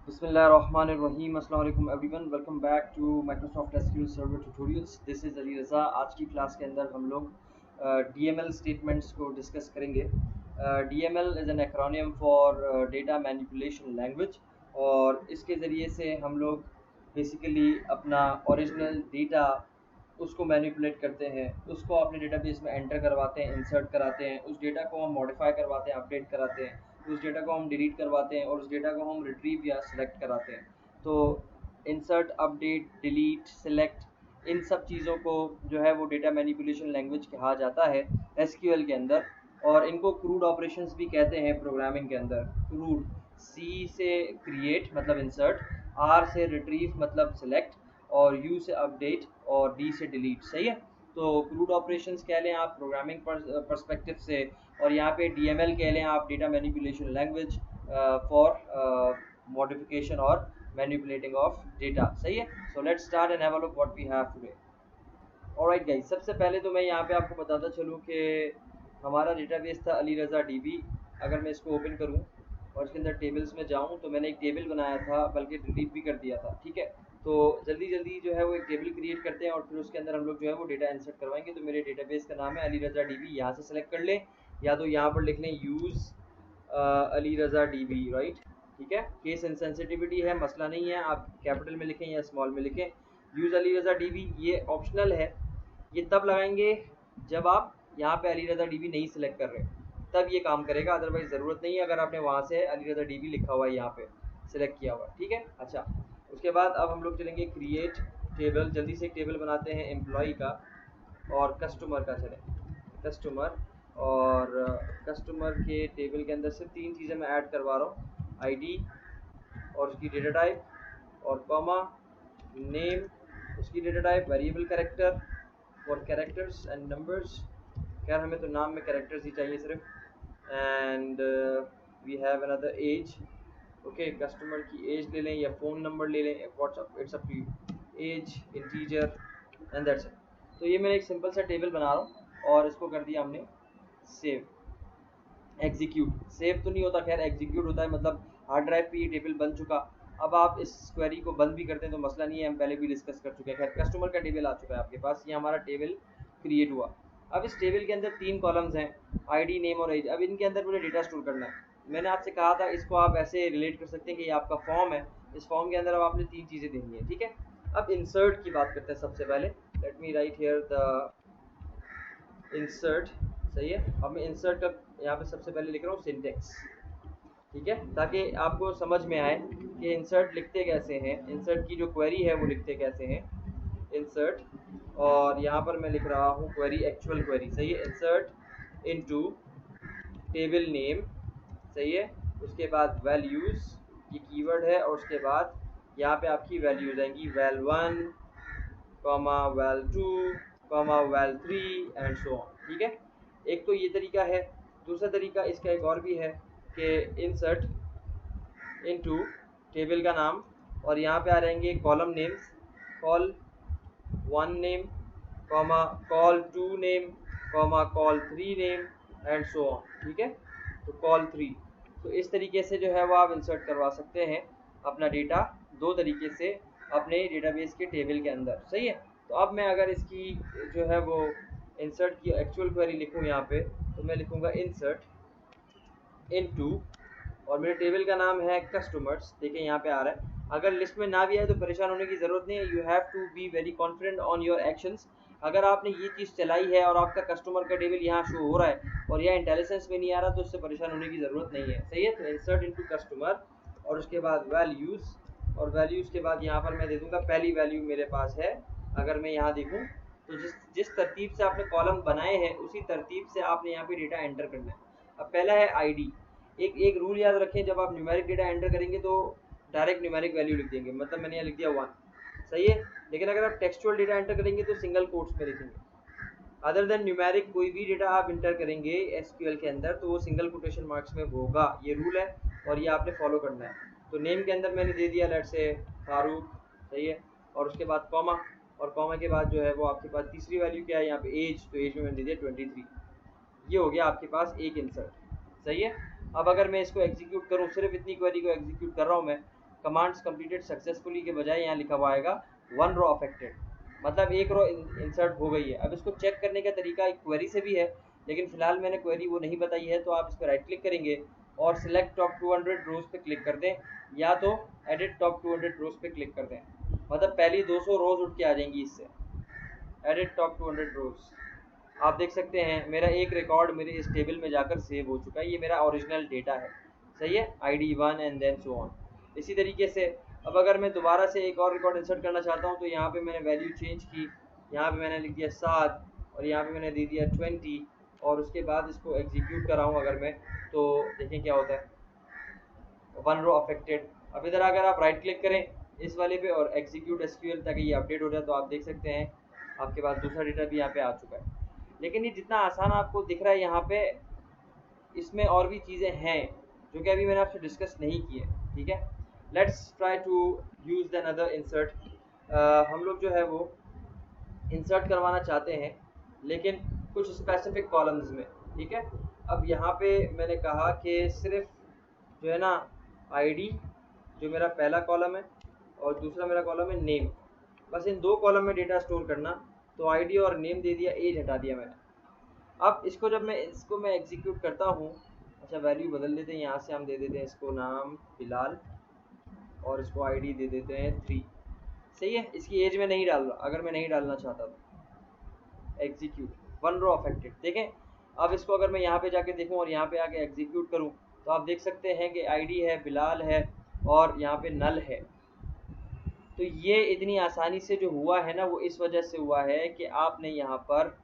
बिस्मिल्लाहिर्रहमानिर्रहीम। अस्सलाम वालेकुम everyone, welcome back to Microsoft SQL server tutorials. This is Ali Raza. आज की क्लास के अंदर हम लोग डीएमएल स्टेटमेंट्स को डिस्कस करेंगे। DML is an acronym for data manipulation language, और इसके ज़रिए से हम लोग बेसिकली अपना ओरिजिनल डेटा उसको मैनिपुलेट करते हैं, उसको अपने डेटाबेस में एंटर करवाते हैं, इंसर्ट कराते हैं, उस डेटा को हम मॉडिफाई करवाते हैं, अपडेट कराते हैं, उस डेटा को हम डिलीट करवाते हैं और उस डेटा को हम रिट्रीव या सिलेक्ट कराते हैं। तो इंसर्ट, अपडेट, डिलीट, सिलेक्ट, इन सब चीज़ों को जो है वो डेटा मैनिपुलेशन लैंग्वेज कहा जाता है एसक्यूएल के अंदर। और इनको क्रूड ऑपरेशंस भी कहते हैं प्रोग्रामिंग के अंदर। क्रूड, सी से क्रिएट मतलब इंसर्ट, आर से रिट्रीव मतलब सिलेक्ट, और यू से अपडेट, और डी से डिलीट। सही है। तो क्रूड ऑपरेशंस कह लें आप प्रोग्रामिंग पर्सपेक्टिव से, और यहाँ पे डीएमएल कह लें आप data manipulation language for modification और मैनिपुलेटिंग ऑफ डेटा। सही है। So let's start and have a look what we have today. Alright guys, सबसे पहले तो मैं यहाँ पे आपको बताता चलूँ कि हमारा डेटाबेस था अली रज़ा डीबी। अगर मैं इसको ओपन करूँ और इसके अंदर टेबल्स में जाऊँ तो मैंने एक टेबल बनाया था, बल्कि डिलीट भी कर दिया था। ठीक है। तो जल्दी जल्दी जो है वो एक टेबल क्रिएट करते हैं और फिर उसके अंदर हम लोग जो है वो डेटा इंसर्ट करवाएंगे। तो मेरे डेटाबेस का नाम है अली रज़ा डीबी। यहाँ से सेलेक्ट कर लें, या तो यहाँ पर लिख लें use Ali Raza dB, right. ठीक है। केस इनसेंसिटिविटी है, मसला नहीं है, आप कैपिटल में लिखें या स्मॉल में लिखें। यूज़ अली रज़ा डीबी ये ऑप्शनल है। ये तब लगाएंगे जब आप यहाँ पे अली रज़ा डीबी नहीं सिलेक्ट कर रहे, तब ये काम करेगा, अदरवाइज ज़रूरत नहीं है अगर आपने वहाँ से अली रज़ा डीबी लिखा हुआ है यहाँ पे सिलेक्ट किया हुआ है। ठीक है। अच्छा, उसके बाद अब हम लोग चलेंगे क्रिएट टेबल। जल्दी से एक टेबल बनाते हैं एम्प्लॉय का और कस्टमर का। चलें कस्टमर, और कस्टमर के टेबल के अंदर से तीन चीज़ें मैं ऐड करवा रहा हूँ, आईडी और उसकी डेटा टाइप, और कॉमा, नेम, उसकी डेटा टाइप, वेरिएबल कैरेक्टर और कैरेक्टर्स एंड नंबर्स। खैर हमें तो नाम में कैरेक्टर्स ही चाहिए सिर्फ। And we have another age. Okay, customer की एज ले लें या फ़ोन नंबर ले लें, WhatsApp, it's up to you. Age, integer, and that's it. तो ये मैं एक सिंपल सा टेबल बना रहा हूँ और इसको कर दिया हमने सेव। एग्जीक्यूट, सेव तो नहीं होता, खैर एग्जीक्यूट होता है, मतलब हार्ड ड्राइव पे ये टेबल बन चुका। अब आप इस क्वेरी को बंद भी करते हैं तो मसला नहीं है, हम पहले भी डिस्कस कर चुके हैं। खैर कस्टमर का टेबल आ चुका है आपके पास, ये हमारा टेबल क्रिएट हुआ। अब इस टेबल के अंदर तीन कॉलम्स हैं, आईडी, नेम और एज। अब इनके अंदर मुझे डेटा स्टोर करना है। मैंने आपसे कहा था इसको आप ऐसे रिलेट कर सकते हैं कि ये आपका फॉर्म है, इस फॉर्म के अंदर अब आपने तीन चीज़ें देनी है। ठीक है। अब इंसर्ट की बात करते हैं सबसे पहले। Let me right here the insert. सही है। अब मैं इंसर्ट का यहाँ पे सबसे पहले लिख रहा हूँ सिंटेक्स। ठीक है, ताकि आपको समझ में आए कि इंसर्ट लिखते कैसे हैं, इंसर्ट की जो क्वेरी है वो लिखते कैसे हैं। इंसर्ट, और यहाँ पर मैं लिख रहा हूँ क्वेरी, एक्चुअल क्वेरी। सही है। Insert into table name. सही है। उसके बाद वैल्यूज़, ये कीवर्ड है, और उसके बाद यहाँ पे आपकी वैल्यूज़ आएंगी, val1, val2, val3 and so on. ठीक है। एक तो ये तरीका है। दूसरा तरीका इसका एक और भी है कि इंसर्ट इनटू टेबल का नाम, और यहाँ पे आ रहेंगे column names, col one name, comma col two name, comma col three name, and so on. ठीक है। तो कॉल थ्री। तो इस तरीके से जो है वो आप इंसर्ट करवा सकते हैं अपना डेटा, दो तरीके से अपने डेटाबेस के टेबल के अंदर। सही है। तो अब मैं अगर इसकी जो है वो इंसर्ट की एक्चुअल क्वेरी लिखूँ यहाँ पे, तो मैं लिखूँगा इंसर्ट इनटू, और मेरे टेबल का नाम है कस्टमर्स। देखिए यहाँ पे आ रहा है। अगर लिस्ट में ना भी आए तो परेशान होने की ज़रूरत नहीं है। You have to be very confident on your actions. अगर आपने ये चीज़ चलाई है और आपका कस्टमर का टेबल यहाँ शो हो रहा है और यह इंटेलिजेंस में नहीं आ रहा, तो उससे परेशान होने की ज़रूरत नहीं है। सही है। तो इंसर्ट इनटू कस्टमर, और उसके बाद वैल्यूज़, और वैल्यूज़ के बाद यहाँ पर मैं दे दूँगा पहली वैल्यू मेरे पास है। अगर मैं यहाँ देखूँ तो जिस जिस तरतीब से आपने कॉलम बनाए हैं उसी तरतीब से आपने यहाँ पे डेटा एंटर करना है। अब पहला है आईडी। एक एक रूल याद रखें, जब आप न्यूमेरिक डेटा एंटर करेंगे तो डायरेक्ट न्यूमेरिक वैल्यू लिख देंगे, मतलब मैंने यहाँ लिख दिया 1। सही है। लेकिन अगर आप टेक्सचुअल डेटा एंटर करेंगे तो सिंगल कोट्स में लिखेंगे। अदर देन न्यूमेरिक कोई भी डेटा आप इंटर करेंगे एसक्यूएल के अंदर तो वो सिंगल कोटेशन मार्क्स में होगा। ये रूल है और ये आपने फॉलो करना है। तो नेम के अंदर मैंने दे दिया लेट्स से फारूक। सही है। और उसके बाद कॉमा, और कॉमा के बाद जो है वो आपके पास तीसरी वैल्यू क्या है यहाँ पे, एज। तो एज में मैंने दे दिया 23। ये हो गया आपके पास एक इंसर्ट। सही है। अब अगर मैं इसको एग्जीक्यूट करूँ, सिर्फ इतनी क्वेरी को एग्जीक्यूट कर रहा हूँ मैं, कमांड्स कंप्लीटेड सक्सेसफुली के बजाय यहाँ लिखा हुआ आएगा 1 रो अफेक्टेड, मतलब एक रो इंसर्ट हो गई है। अब इसको चेक करने का तरीका एक क्वेरी से भी है, लेकिन फिलहाल मैंने क्वेरी वो नहीं बताई है। तो आप इस पर राइट क्लिक करेंगे और सिलेक्ट टॉप 200 रोज पे क्लिक कर दें, या तो एडिट टॉप 200 रोज पे क्लिक कर दें, मतलब पहली 200 रोज उठ के आ जाएंगी इससे। एडिट टॉप 200 रोज, आप देख सकते हैं मेरा एक रिकॉर्ड मेरे इस टेबल में जाकर सेव हो चुका है। ये मेरा ओरिजिनल डेटा है, सही है, ID1 and then so on. इसी तरीके से अब अगर मैं दोबारा से एक और रिकॉर्ड इंसर्ट करना चाहता हूँ, तो यहाँ पे मैंने वैल्यू चेंज की, यहाँ पे मैंने लिख दिया 7 और यहाँ पे मैंने दे दिया 20, और उसके बाद इसको एग्जीक्यूट कराऊँ अगर मैं, तो देखें क्या होता है, 1 रो अफेक्टेड। अब इधर अगर आप राइट क्लिक करें इस वाले पे और एग्जीक्यूट SQL ताकि ये अपडेट हो जाए, तो आप देख सकते हैं आपके पास दूसरा डेटा भी यहाँ पे आ चुका है। लेकिन ये जितना आसान आपको दिख रहा है यहाँ पे, इसमें और भी चीज़ें हैं जो कि अभी मैंने आपसे डिस्कस नहीं की है, ठीक है। Let's try to use the another insert. हम लोग जो है वो इंसर्ट करवाना चाहते हैं, लेकिन कुछ स्पेसिफिक कॉलम्स में, ठीक है। अब यहाँ पे मैंने कहा कि सिर्फ जो है ना ID, जो मेरा पहला कॉलम है, और दूसरा मेरा कॉलम है नेम, बस इन 2 कॉलम में डेटा स्टोर करना। तो ID और नेम दे दिया, एज हटा दिया मैंने। अब इसको जब मैं एग्जीक्यूट करता हूँ, अच्छा वैल्यू बदल देते हैं, यहाँ से हम दे देते हैं इसको नाम बिलाल और इसको ID दे देते हैं 3, सही है। इसकी एज में नहीं डाल रहा, अगर मैं नहीं डालना चाहता तो एग्जीक्यूट 1 रो अफेक्टेड। देखें अब इसको अगर मैं यहाँ पे जाके देखूँ और यहाँ पे आके एग्जीक्यूट करूँ, तो आप देख सकते हैं कि ID है, बिलाल है और यहाँ पे नल है। तो ये इतनी आसानी से जो हुआ है ना, वो इस वजह से हुआ है कि आपने यहाँ पर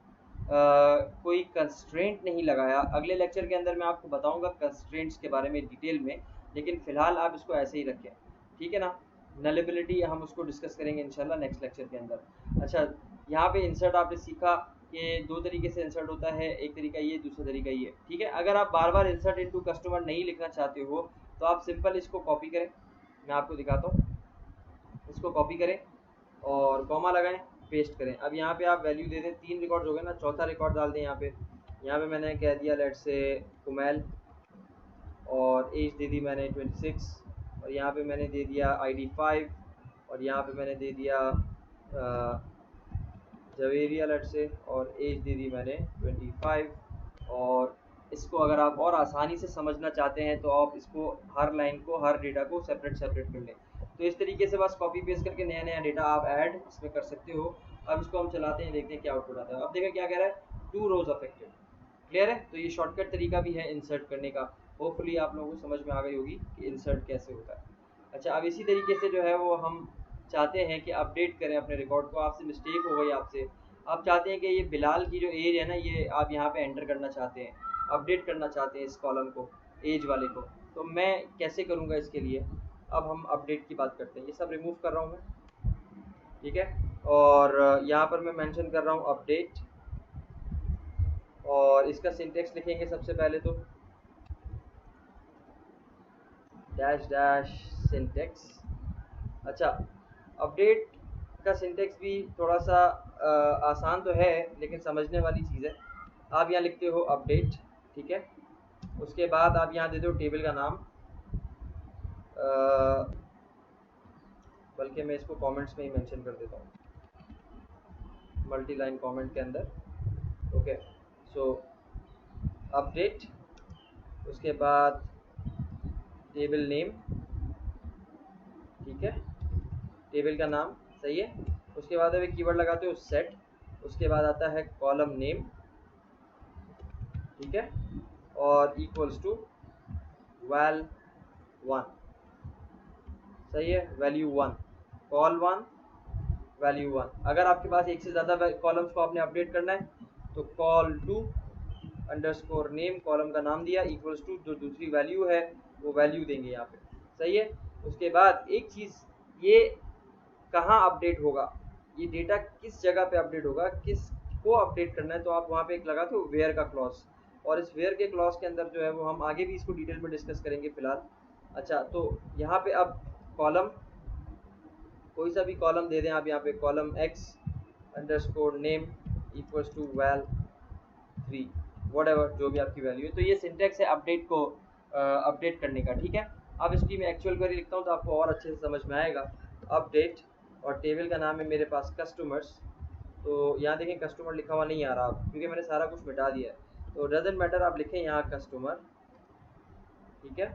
कोई कंस्ट्रेंट नहीं लगाया। अगले लेक्चर के अंदर मैं आपको बताऊंगा कंस्ट्रेंट्स के बारे में डिटेल में, लेकिन फ़िलहाल आप इसको ऐसे ही रखें, ठीक है ना। नलेबिलिटी हम उसको डिस्कस करेंगे इंशाल्लाह नेक्स्ट लेक्चर के अंदर। अच्छा, यहाँ पे इंसर्ट आपने सीखा कि 2 तरीके से इंसर्ट होता है, एक तरीका ये, दूसरा तरीका ये, ठीक है। अगर आप बार बार इंसर्ट इनटू कस्टमर नहीं लिखना चाहते हो, तो आप सिंपल इसको कॉपी करें, मैं आपको दिखाता हूँ। इसको कॉपी करें और कॉमा लगाएं, पेस्ट करें। अब यहाँ पे आप वैल्यू दे दें, 3 रिकॉर्ड हो गए ना, चौथा रिकॉर्ड डाल दें यहाँ पे। यहाँ पे मैंने कह दिया लेट से कुमैल, और एज दे दी मैंने 26, और यहाँ पे मैंने दे दिया ID 5, और यहाँ पे मैंने दे दिया जवेरिया लेट से, और एज दे दी मैंने 25। और इसको अगर आप और आसानी से समझना चाहते हैं, तो आप इसको हर लाइन को, हर डेटा को सेपरेट कर लें। तो इस तरीके से बस कॉपी पेस्ट करके नया नया डेटा आप ऐड इसमें कर सकते हो। अब इसको हम चलाते हैं, देखते हैं क्या आउटपुट आता है। अब देखें क्या कह रहा है, 2 रोज अफेक्टेड, क्लियर है। तो ये शॉर्टकट तरीका भी है इंसर्ट करने का। होपफुली आप लोगों को समझ में आ गई होगी कि इंसर्ट कैसे होता है। अच्छा, अब इसी तरीके से जो है वो हम चाहते हैं कि अपडेट करें अपने रिकॉर्ड को। आपसे मिस्टेक हो गई, आपसे आप चाहते हैं कि ये बिलाल की जो एज है ना, ये आप यहाँ पे एंटर करना चाहते हैं, अपडेट करना चाहते हैं इस कॉलम को, एज वाले को। तो मैं कैसे करूँगा इसके लिए, अब हम अपडेट की बात करते हैं। ये सब रिमूव कर रहा हूँ मैं, ठीक है। और यहाँ पर मैं मेंशन कर रहा हूँ अपडेट, और इसका सिंटेक्स लिखेंगे सबसे पहले तो डैश डैश सिंटेक्स। अच्छा, अपडेट का सिंटेक्स भी थोड़ा सा आसान तो है, लेकिन समझने वाली चीज़ है। आप यहाँ लिखते हो अपडेट, ठीक है। उसके बाद आप यहाँ दे दो टेबल का नाम, बल्कि मैं इसको कमेंट्स में ही मेंशन कर देता हूँ, मल्टी लाइन कमेंट के अंदर, ओके। सो अपडेट, उसके बाद टेबल नेम, ठीक है, टेबल का नाम, सही है। उसके बाद अब एक कीवर्ड लगाते हो सेट, उसके बाद आता है कॉलम नेम, ठीक है, और इक्वल्स टू वैल 1, सही है, वैल्यू 1, कॉल 1, वैल्यू 1। अगर आपके पास एक से ज़्यादा कॉलम्स को आपने अपडेट करना है, तो col two underscore name, column का नाम दिया, इक्वल्स टू जो दूसरी वैल्यू है वो वैल्यू देंगे यहाँ पे, सही है। उसके बाद एक चीज़, ये कहाँ अपडेट होगा, ये डेटा किस जगह पे अपडेट होगा, किस को अपडेट करना है, तो आप वहाँ पे एक लगाते हो वेयर का क्लॉज, और इस वेयर के क्लॉज के अंदर जो है वो हम आगे भी इसको डिटेल में डिस्कस करेंगे फिलहाल। अच्छा, तो यहाँ पे अब कॉलम, कोई सा भी कॉलम दे दें आप, यहाँ पे column x underscore name equals to val 3, whatever जो भी आपकी वैल्यू है। तो ये सिंटेक्स है अपडेट को अपडेट करने का, ठीक है। अब इसकी मैं एक्चुअल क्वेरी लिखता हूँ तो आपको और अच्छे से समझ में आएगा। अपडेट और टेबल का नाम है मेरे पास कस्टमर्स। तो यहाँ देखें कस्टमर लिखा हुआ नहीं आ रहा अब, क्योंकि मैंने सारा कुछ मिटा दिया है। तो डजेंट मैटर, आप लिखें यहाँ कस्टमर, ठीक है,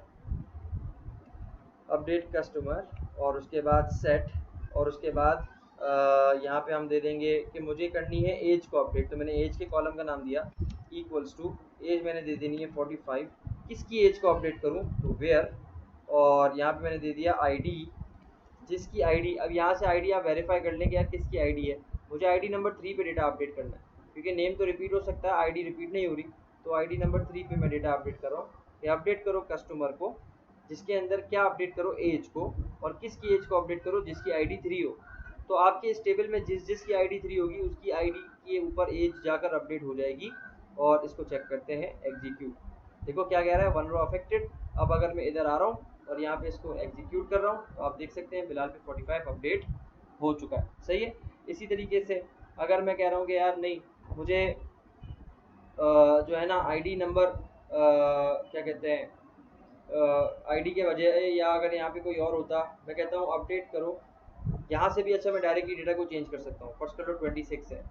अपडेट कस्टमर, और उसके बाद सेट, और उसके बाद यहाँ पे हम दे देंगे कि मुझे करनी है एज को अपडेट। तो मैंने एज के कॉलम का नाम दिया इक्वल्स टू एज, मैंने दे देनी है 45। किसकी एज को अपडेट करूँ, तो वेयर, और यहाँ पे मैंने दे दिया आईडी, जिसकी आईडी, अब यहाँ से आईडी आप वेरीफाई कर लें कि यार किसकी आईडी है। मुझे आईडी नंबर 3 पे डेटा अपडेट करना है, क्योंकि नेम तो रिपीट हो सकता है, आईडी रिपीट नहीं हो रही। तो आईडी नंबर 3 पे मैं डेटा अपडेट कर रहा हूँ कि अपडेट करो कस्टमर को, जिसके अंदर क्या अपडेट करो, एज को, और किसकी एज को अपडेट करो, जिसकी आईडी 3 हो। तो आपके इस टेबल में जिसकी आईडी 3 होगी उसकी आईडी के ऊपर एज जाकर अपडेट हो जाएगी। और इसको चेक करते हैं, एग्जीक्यूट। देखो क्या कह रहा है, वन रो अफेक्टेड। अब अगर मैं इधर आ रहा हूँ और यहाँ पे इसको एग्जीक्यूट कर रहा हूँ तो आप देख सकते हैं बिलाल पे 45 अपडेट हो चुका है। सही है। इसी तरीके से अगर मैं कह रहा हूँ कि यार नहीं, मुझे जो है ना आईडी नंबर क्या कहते हैं, आईडी के वजह, या अगर यहाँ पे कोई और होता, मैं कहता हूँ अपडेट करो, यहाँ से भी अच्छा मैं डायरेक्टली डेटा को चेंज कर सकता हूँ। फर्स्ट करो 26 है,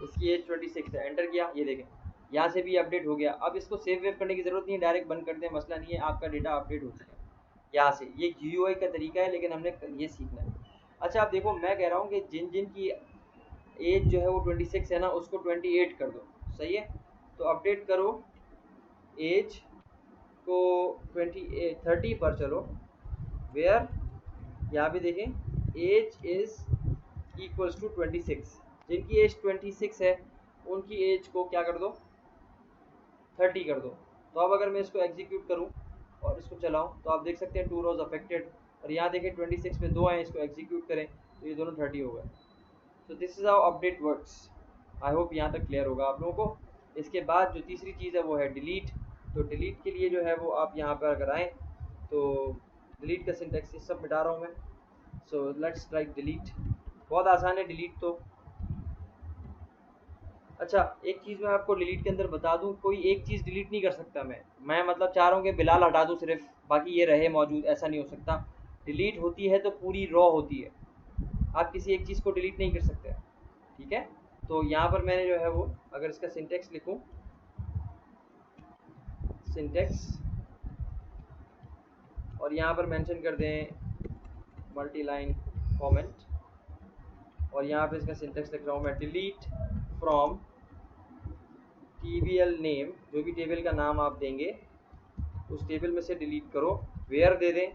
इसकी एज 26 है, एंटर किया, ये देखें यहाँ से भी अपडेट हो गया। अब इसको सेव वेव करने की जरूरत नहीं है, डायरेक्ट बंद कर दें, मसला नहीं है, आपका डेटा अपडेट हो चुका है यहाँ से। ये GUI का तरीका है, लेकिन हमने ये सीखना है। अच्छा, आप देखो मैं कह रहा हूँ कि जिन जिन की एज जो है वो 26 है ना, उसको 28 कर दो। सही है। तो अपडेट करो एज को 30 पर चलो, वेयर यहाँ पे देखें एज इज इक्वल्स टू 26। जिनकी एज 26 है उनकी एज को क्या कर दो, 30 कर दो। तो अब अगर मैं इसको एग्जीक्यूट करूं और इसको चलाऊं तो आप देख सकते हैं 2 रोज अफेक्टेड, और यहाँ देखें 26 में 2 हैं, इसको एग्जीक्यूट करें तो ये दोनों 30 हो गए। So this is how update works. I hope यहाँ तक क्लियर होगा आप लोगों को। इसके बाद जो तीसरी चीज़ है वो है डिलीट। तो डिलीट के लिए जो है वो आप यहाँ पर अगर आएँ तो डिलीट का सिंटैक्स, ये सब मिटा रहा हूँ मैं। So let's write delete. बहुत आसान है डिलीट तो। अच्छा, एक चीज़ मैं आपको डिलीट के अंदर बता दूं, कोई एक चीज़ डिलीट नहीं कर सकता मैं मतलब चाह रहा हूँ कि बिलाल हटा दूं सिर्फ, बाकी ये रहे मौजूद, ऐसा नहीं हो सकता। डिलीट होती है तो पूरी रॉ होती है, आप किसी एक चीज़ को डिलीट नहीं कर सकते। ठीक है। तो यहाँ पर मैंने जो है वो, अगर इसका सिंटेक्स लिखूँ, सिंटेक्स, और यहाँ पर मेंशन कर दें मल्टी लाइन कमेंट, और यहाँ पे इसका सिंटेक्स लिख रहा हूँ मैं, डिलीट फ्रॉम TBL नेम, जो भी टेबल का नाम आप देंगे उस टेबल में से डिलीट करो। वेयर दे दें,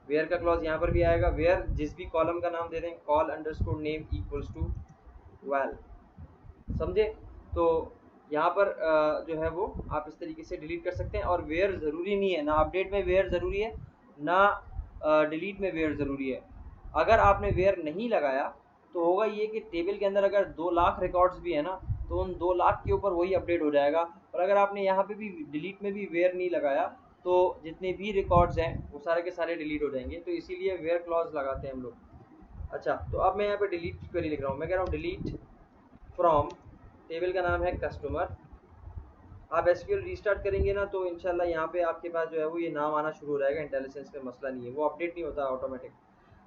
वेयर का क्लॉज यहाँ पर भी आएगा। वेयर जिस भी कॉलम का नाम दे दें, col underscore name equals to val. समझे। तो यहाँ पर जो है वो आप इस तरीके से डिलीट कर सकते हैं। और वेयर ज़रूरी नहीं है, ना अपडेट में वेयर ज़रूरी है, ना डिलीट में वेयर ज़रूरी है। अगर आपने वेयर नहीं लगाया तो होगा ये कि टेबल के अंदर अगर 2 लाख रिकॉर्ड्स भी है ना, तो उन 2 लाख के ऊपर वही अपडेट हो जाएगा। और अगर आपने यहाँ पे भी डिलीट में भी वेयर नहीं लगाया तो जितने भी रिकॉर्ड्स हैं वो सारे के सारे डिलीट हो जाएंगे। तो इसीलिए वेयर क्लॉज लगाते हैं हम लोग। अच्छा, तो अब मैं यहाँ पे डिलीट की क्वेरी लिख रहा हूँ। मैं कह रहा हूँ डिलीट फ्रॉम, टेबल का नाम है कस्टमर। आप SQL रीस्टार्ट करेंगे ना तो इंशाल्लाह यहाँ पे आपके पास जो है वो ये नाम आना शुरू हो जाएगा। इंटेलिजेंस में मसला नहीं है, वो अपडेट नहीं होता ऑटोमेटिक।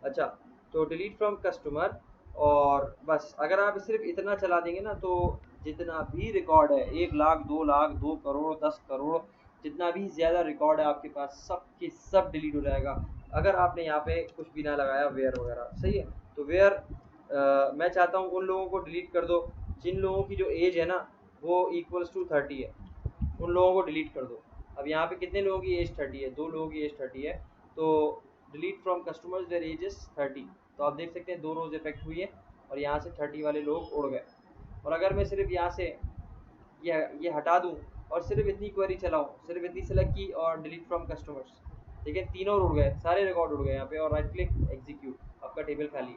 अच्छा, तो डिलीट फ्रॉम कस्टमर, और बस अगर आप सिर्फ इतना चला देंगे ना तो जितना भी रिकॉर्ड है, 1 लाख 2 लाख 2 करोड़ 10 करोड़, जितना भी ज़्यादा रिकॉर्ड है आपके पास, सब के सब डिलीट हो जाएगा अगर आपने यहाँ पे कुछ भी ना लगाया वेयर वगैरह। सही है। तो वेयर मैं चाहता हूँ उन लोगों को डिलीट कर दो जिन लोगों की जो एज है ना वो इक्वल्स टू 30 है, उन लोगों को डिलीट कर दो। अब यहाँ पे कितने लोगों की एज 30 है, 2 लोगों की एज 30 है। तो delete from customers there age is 30। तो आप देख सकते हैं 2 रोज इफेक्ट हुई है और यहाँ से 30 वाले लोग उड़ गए। और अगर मैं सिर्फ यहाँ से ये हटा दूँ और सिर्फ इतनी क्वेरी चलाऊँ, सिर्फ इतनी सेलेक्ट की और डिलीट फ्रॉम कस्टमर्स, ठीक है, तीनों उड़ गए, सारे रिकॉर्ड उड़ गए यहाँ पे, और राइट क्लिक एग्जीक्यूट, आपका टेबल खाली।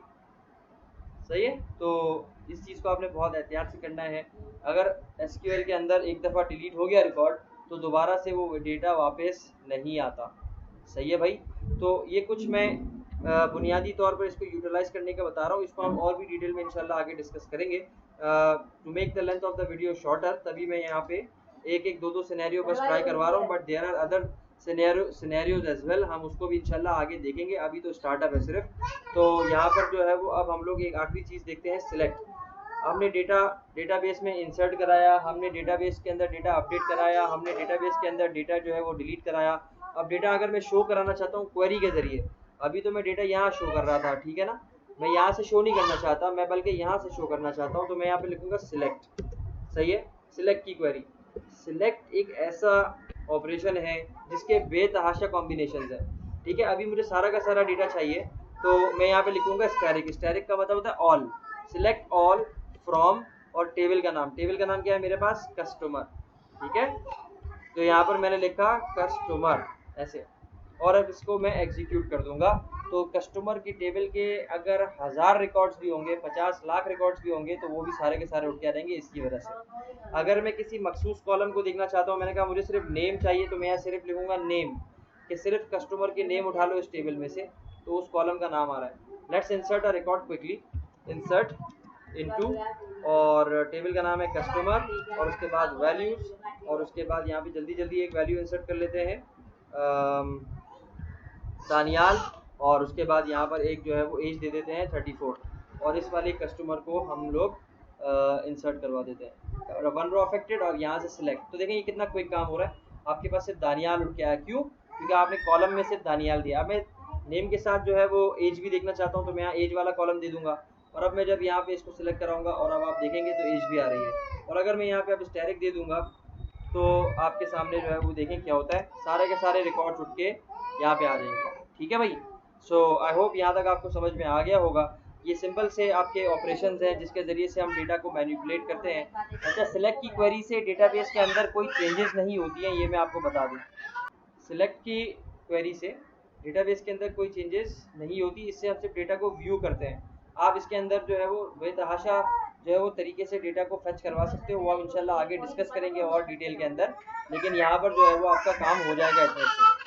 सही है। तो इस चीज़ को आपने बहुत एहतियात से करना है। अगर SQL के अंदर एक दफ़ा डिलीट हो गया रिकॉर्ड तो दोबारा से वो डेटा वापस नहीं आता। सही है भाई। तो ये कुछ मैं बुनियादी तौर पर इसको यूटिलाइज़ करने का बता रहा हूँ। इसको हम और भी डिटेल में इंशाल्लाह आगे डिस्कस करेंगे। To make the length of the video shorter, तभी मैं यहाँ पे एक एक दो सिनेरियो बस ट्राई करवा रहा हूँ, but there are other scenarios as well, हम उसको भी इंशाल्लाह आगे देखेंगे, अभी तो स्टार्टअप है सिर्फ। तो यहाँ पर जो है वो अब हम लोग एक आखिरी चीज़ देखते हैं, सिलेक्ट। हमने डेटाबेस में इंसर्ट कराया, हमने डेटाबेस के अंदर डेटा अपडेट कराया, हमने डेटाबेस के अंदर डेटा जो है वो डिलीट कराया। अब डेटा अगर मैं शो कराना चाहता हूँ क्वेरी के ज़रिए, अभी तो मैं डेटा यहाँ शो कर रहा था, ठीक है ना, मैं यहाँ से शो नहीं करना चाहता, मैं बल्कि यहाँ से शो करना चाहता हूँ, तो मैं यहाँ पे लिखूँगा सिलेक्ट। सही है, सिलेक्ट की क्वेरी। सिलेक्ट एक ऐसा ऑपरेशन है जिसके बेतहाशा कॉम्बिनेशन है, ठीक है। अभी मुझे सारा का सारा डेटा चाहिए, तो मैं यहाँ पे लिखूंगा स्टैटिक। स्टैटिक का मतलब होता है ऑल, सिलेक्ट ऑल फ्रॉम, और टेबल का नाम, टेबल का नाम क्या है मेरे पास, कस्टमर, ठीक है। तो यहाँ पर मैंने लिखा कस्टमर ऐसे, और अब इसको मैं एग्जीक्यूट कर दूंगा। तो कस्टमर की टेबल के अगर 1000 रिकॉर्ड्स भी होंगे, 50 लाख रिकॉर्ड्स भी होंगे, तो वो भी सारे के सारे उठ के आ जाएंगे इसकी वजह से। अगर मैं किसी मखसूस कॉलम को देखना चाहता हूँ, मैंने कहा मुझे सिर्फ नेम चाहिए, तो मैं यहाँ सिर्फ लिखूंगा नेम, कि सिर्फ कस्टमर के नेम उठा लो इस टेबल में से, तो उस कॉलम का नाम आ रहा है। Let's insert a record quickly, insert into, और टेबल का नाम है कस्टमर, और उसके बाद वैल्यूज, और उसके बाद यहाँ पे जल्दी जल्दी एक वैल्यू इंसर्ट कर लेते हैं, दानियाल, और उसके बाद यहाँ पर एक जो है वो एज दे देते हैं 34, और इस वाले कस्टमर को हम लोग इंसर्ट करवा देते हैं, वन रो अफेक्टेड, और यहाँ से सिलेक्ट। तो देखें ये कितना क्विक काम हो रहा है, आपके पास सिर्फ दानियाल उठ के आया, क्यों, क्योंकि आपने कॉलम में सिर्फ दानियाल दिया। अब मैं नेम के साथ जो है वो एज भी देखना चाहता हूँ, तो मैं यहाँ एज वाला कॉलम दे दूंगा, और अब मैं जब यहाँ पे इसको सिलेक्ट कराऊंगा, और अब आप देखेंगे तो एज भी आ रही है। और अगर मैं यहाँ पे अब स्टैटिक दे दूंगा, तो आपके सामने जो है वो देखें क्या होता है, सारे के सारे रिकॉर्ड्स उठ के यहाँ पे आ जाएंगे, ठीक है भाई। सो आई होप यहाँ तक आपको समझ में आ गया होगा। ये सिंपल से आपके ऑपरेशंस हैं जिसके ज़रिए से हम डेटा को मैनिपुलेट करते हैं। अच्छा, सिलेक्ट की क्वेरी से डेटाबेस के अंदर कोई चेंजेस नहीं होती हैं, ये मैं आपको बता दूँ। सिलेक्ट की क्वेरी से डेटाबेस के अंदर कोई चेंजेस नहीं होती, इससे हम सिर्फ डेटा को व्यू करते हैं। आप इसके अंदर जो है वो बेतहाशा जो है वो तरीके से डेटा को फेच करवा सकते हो, वो हम इंशाल्लाह आगे डिस्कस करेंगे और डिटेल के अंदर, लेकिन यहाँ पर जो है वो आपका काम हो जाएगा इस तरह से।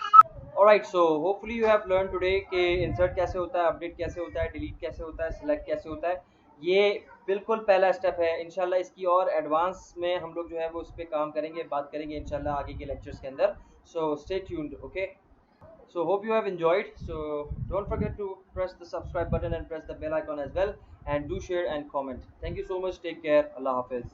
Alright, so hopefully you have learn today कि इंसर्ट कैसे होता है, अपडेट कैसे होता है, डिलीट कैसे होता है, सिलेक्ट कैसे होता है। ये बिल्कुल पहला स्टेप है, इंशाल्लाह इसकी और एडवांस में हम लोग जो है वो उस पर काम करेंगे, बात करेंगे इंशाल्लाह आगे के लेक्चर्स के अंदर। So stay tuned, okay. So hope you have enjoyed. So don't forget to press the subscribe button and press the bell icon as well, and do share and comment. Thank you so much. Take care. Allah Hafiz.